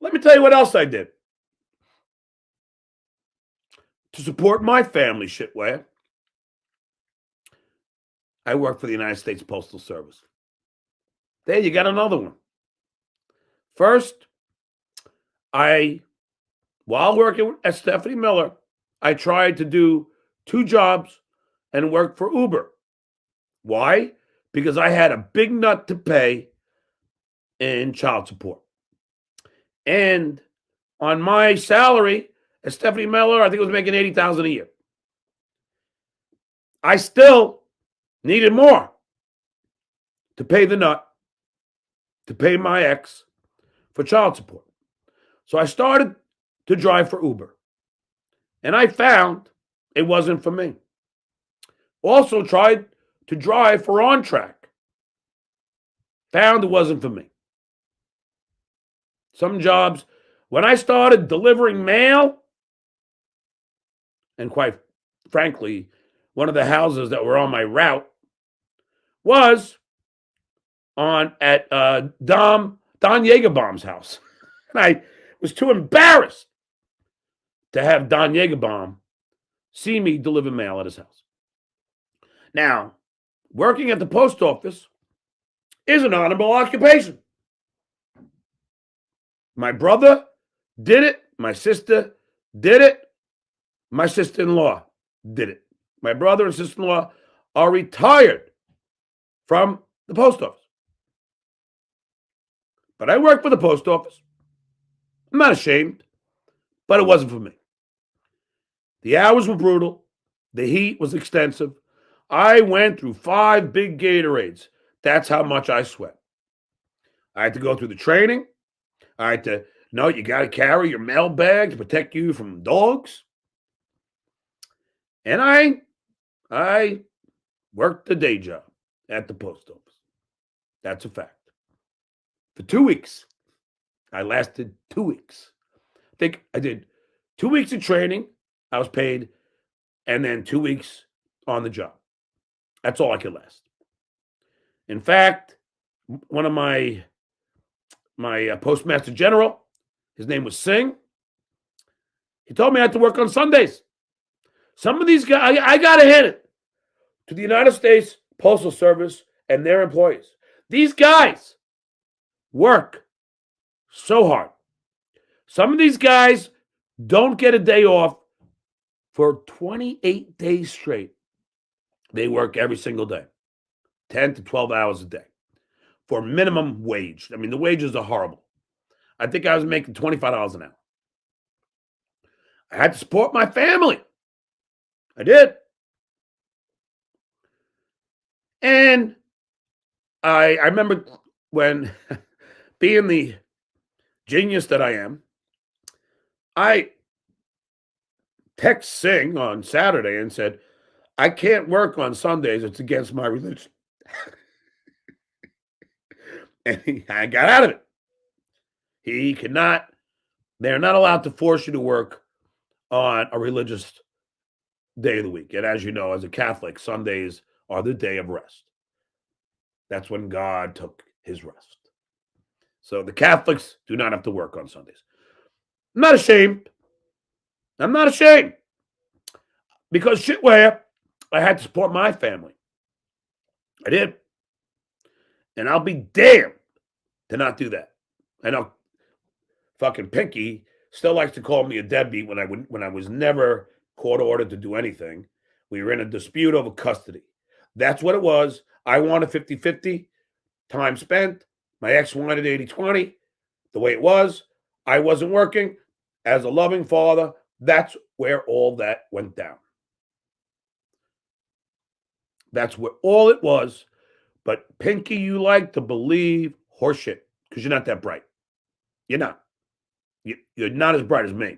Let me tell you what else I did to support my family, shitway. I worked for the United States Postal Service. There you got another one. First, while working at Stephanie Miller, I tried to do 2 jobs and work for Uber. Why? Because I had a big nut to pay in child support. And on my salary at Stephanie Miller, I think it was making $80,000 a year. I still needed more to pay the nut, to pay my ex for child support. So I started to drive for Uber. And I found it wasn't for me. Also tried to drive for On Track. Found it wasn't for me. Some jobs, when I started delivering mail, and quite frankly, one of the houses that were on my route was at Don Yeagerbaum's house. And I was too embarrassed to have Don Yeagerbaum see me deliver mail at his house. Now, working at the post office is an honorable occupation. My brother did it. My sister did it. My sister-in-law did it. My brother and sister-in-law are retired from the post office. But I work for the post office. I'm not ashamed, but it wasn't for me. The hours were brutal. The heat was extensive. I went through 5 big Gatorades. That's how much I sweat. I had to go through the training. I had to know you got to carry your mail bag to protect you from dogs. And I worked the day job at the post office. That's a fact. For 2 weeks. I lasted 2 weeks. I think I did 2 weeks of training. I was paid. And then 2 weeks on the job. That's all I could last. In fact, one of my postmaster general, his name was Singh. He told me I had to work on Sundays. Some of these guys, I got to hit it to the United States Postal Service and their employees. These guys work so hard. Some of these guys don't get a day off for 28 days straight. They work every single day, 10 to 12 hours a day for minimum wage. I mean, the wages are horrible. I think I was making $25 an hour. I had to support my family. I did. And I remember when, being the genius that I am, I text Singh on Saturday and said, I can't work on Sundays. It's against my religion. And I got out of it. They're not allowed to force you to work on a religious day of the week. And as you know, as a Catholic, Sundays are the day of rest. That's when God took his rest. So the Catholics do not have to work on Sundays. I'm not ashamed. I'm not ashamed. Because shitware, I had to support my family. I did. And I'll be damned to not do that. I know fucking Pinky still likes to call me a deadbeat when I was never court ordered to do anything. We were in a dispute over custody. That's what it was. I wanted 50-50, time spent. My ex wanted 80-20. The way it was, I wasn't working. As a loving father, that's where all that went down. That's where all it was. But Pinky, you like to believe horseshit because you're not that bright. You're not. You're not as bright as me.